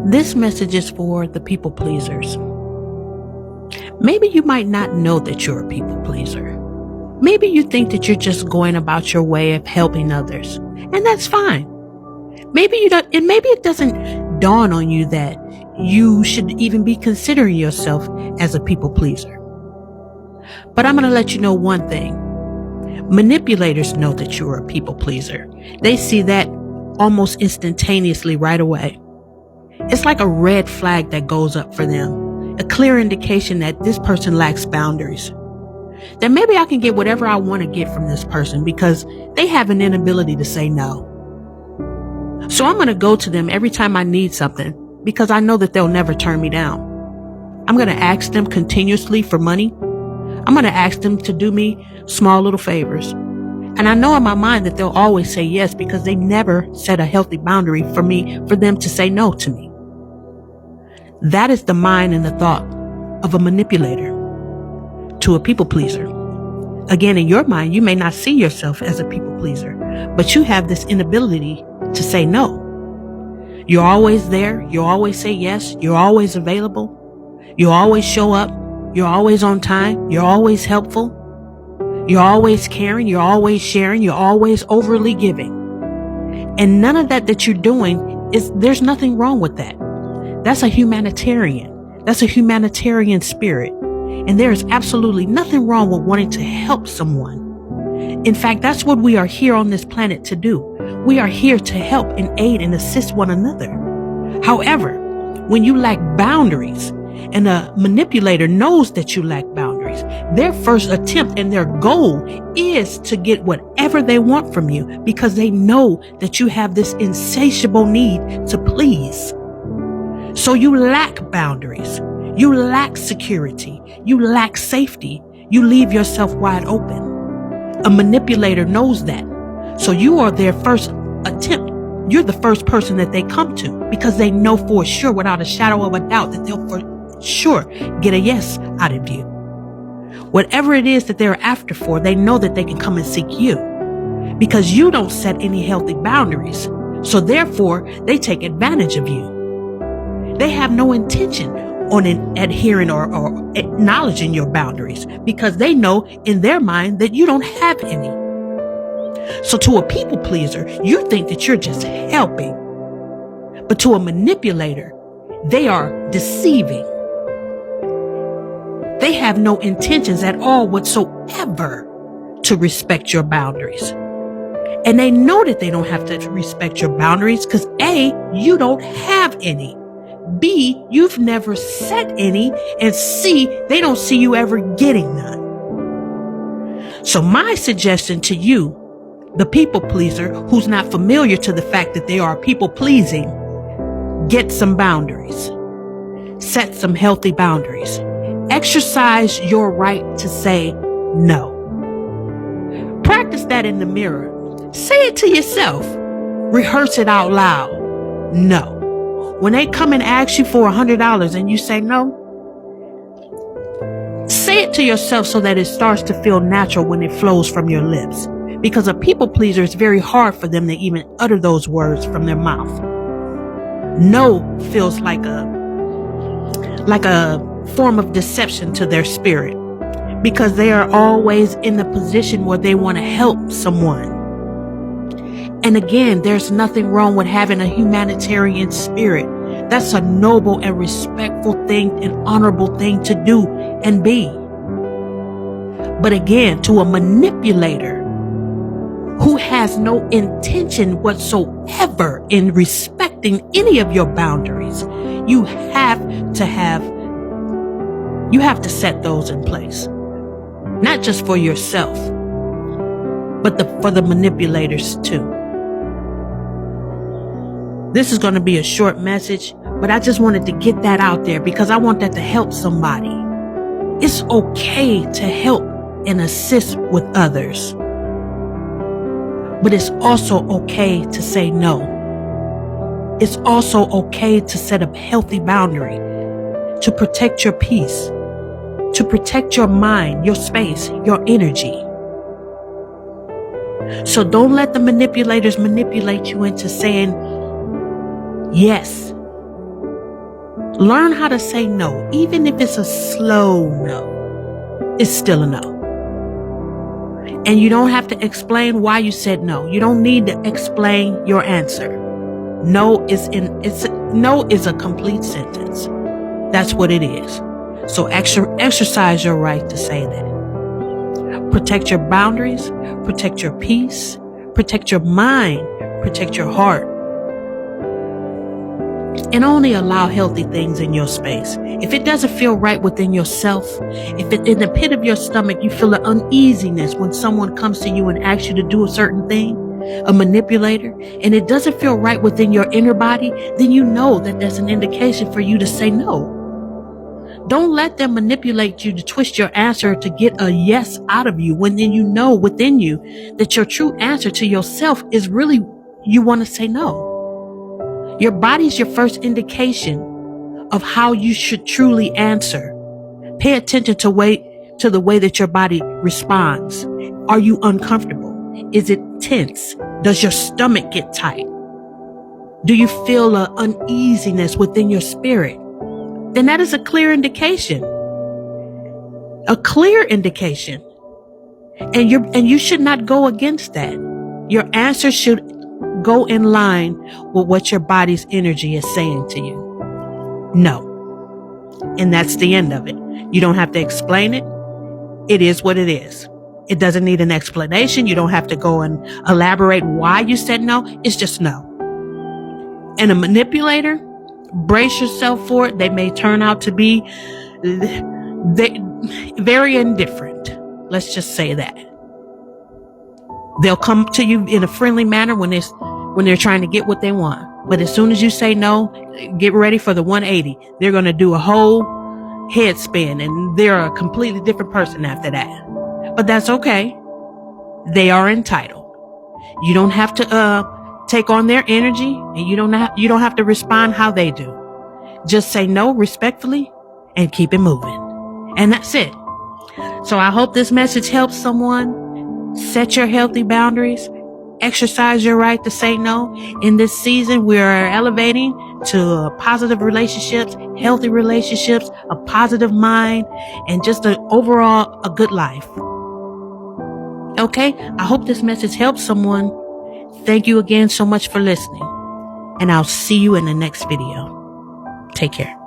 This message is for the people pleasers. Maybe you might not know that you're a people pleaser. Maybe you think that you're just going about your way of helping others, and that's fine. Maybe you don't, and maybe it doesn't dawn on you that you should even be considering yourself as a people pleaser. But I'm going to let you know one thing. Manipulators know that you're a people pleaser. They see that almost instantaneously right away. It's like a red flag that goes up for them, a clear indication that this person lacks boundaries. That maybe I can get whatever I want to get from this person because they have an inability to say no. So I'm going to go to them every time I need something because I know that they'll never turn me down. I'm going to ask them continuously for money. I'm going to ask them to do me small little favors. And I know in my mind that they'll always say yes because they never set a healthy boundary for them to say no to me. That is the mind and the thought of a manipulator to a people pleaser. Again, in your mind, you may not see yourself as a people pleaser, but you have this inability to say no. You're always there. You always say yes. You're always available. You always show up. You're always on time. You're always helpful. You're always caring. You're always sharing. You're always overly giving. And none of that you're doing there's nothing wrong with that. That's a humanitarian. That's a humanitarian spirit. And there is absolutely nothing wrong with wanting to help someone. In fact, that's what we are here on this planet to do. We are here to help and aid and assist one another. However, when you lack boundaries and a manipulator knows that you lack boundaries, their first attempt and their goal is to get whatever they want from you because they know that you have this insatiable need to please. So you lack boundaries. You lack security. You lack safety. You leave yourself wide open. A manipulator knows that. So you are their first attempt. You're the first person that they come to because they know for sure, without a shadow of a doubt, that they'll for sure get a yes out of you. Whatever it is that they're after for, they know that they can come and seek you because you don't set any healthy boundaries. So therefore, they take advantage of you. They have no intention on adhering or acknowledging your boundaries because they know in their mind that you don't have any. So to a people pleaser, you think that you're just helping. But to a manipulator, they are deceiving. They have no intentions at all whatsoever to respect your boundaries. And they know that they don't have to respect your boundaries because A, you don't have any. B, you've never set any, and C, they don't see you ever getting none. So my suggestion to you, the people pleaser who's not familiar to the fact that they are people pleasing, get some boundaries. Set some healthy boundaries. Exercise your right to say no. Practice that in the mirror. Say it to yourself. Rehearse it out loud. No. When they come and ask you for $100 and you say no, say it to yourself so that it starts to feel natural when it flows from your lips. Because a people pleaser, it's very hard for them to even utter those words from their mouth. No feels like a form of deception to their spirit because they are always in the position where they want to help someone. And again, there's nothing wrong with having a humanitarian spirit. That's a noble and respectful thing, an honorable thing to do and be. But again, to a manipulator who has no intention whatsoever in respecting any of your boundaries, you have to set those in place. Not just for yourself, but for the manipulators too. This is going to be a short message, but I just wanted to get that out there because I want that to help somebody. It's okay to help and assist with others, but it's also okay to say no. It's also okay to set a healthy boundary, to protect your peace, to protect your mind, your space, your energy. So don't let the manipulators manipulate you into saying yes Learn how to say no. Even if it's a slow no, it's still a no. And you don't have to explain why you said no. You don't need to explain your answer. No is a complete sentence. That's what it is. So exercise your right to say that. Protect your boundaries, protect your peace, protect your mind, protect your heart. And only allow healthy things in your space. If it doesn't feel right within yourself, if in the pit of your stomach you feel an uneasiness when someone comes to you and asks you to do a certain thing, a manipulator, and it doesn't feel right within your inner body, then you know that that's an indication for you to say no. Don't let them manipulate you to twist your answer to get a yes out of you when then you know within you that your true answer to yourself is really you want to say no. Your body's your first indication of how you should truly answer. Pay attention to the way that your body responds. Are you uncomfortable? Is it tense? Does your stomach get tight? Do you feel an uneasiness within your spirit? Then that is a clear indication. A clear indication. And you should not go against that. Your answer should go in line with what your body's energy is saying to you. No. And that's the end of it. You don't have to explain it. It is what it is. It doesn't need an explanation. You don't have to go and elaborate why you said no. It's just no. And a manipulator, brace yourself for it. They may turn out to be very indifferent. Let's just say that. They'll come to you in a friendly manner when they're trying to get what they want. But as soon as you say no, get ready for the 180. They're going to do a whole head spin and they're a completely different person after that. But that's okay. They are entitled. You don't have to take on their energy, and you don't have to respond how they do. Just say no respectfully and keep it moving. And that's it. So I hope this message helps someone. Set your healthy boundaries. Exercise your right to say no. In this season, we are elevating to positive relationships, healthy relationships, a positive mind, and just overall a good life. Okay, I hope this message helps someone. Thank you again so much for listening, and I'll see you in the next video. Take care.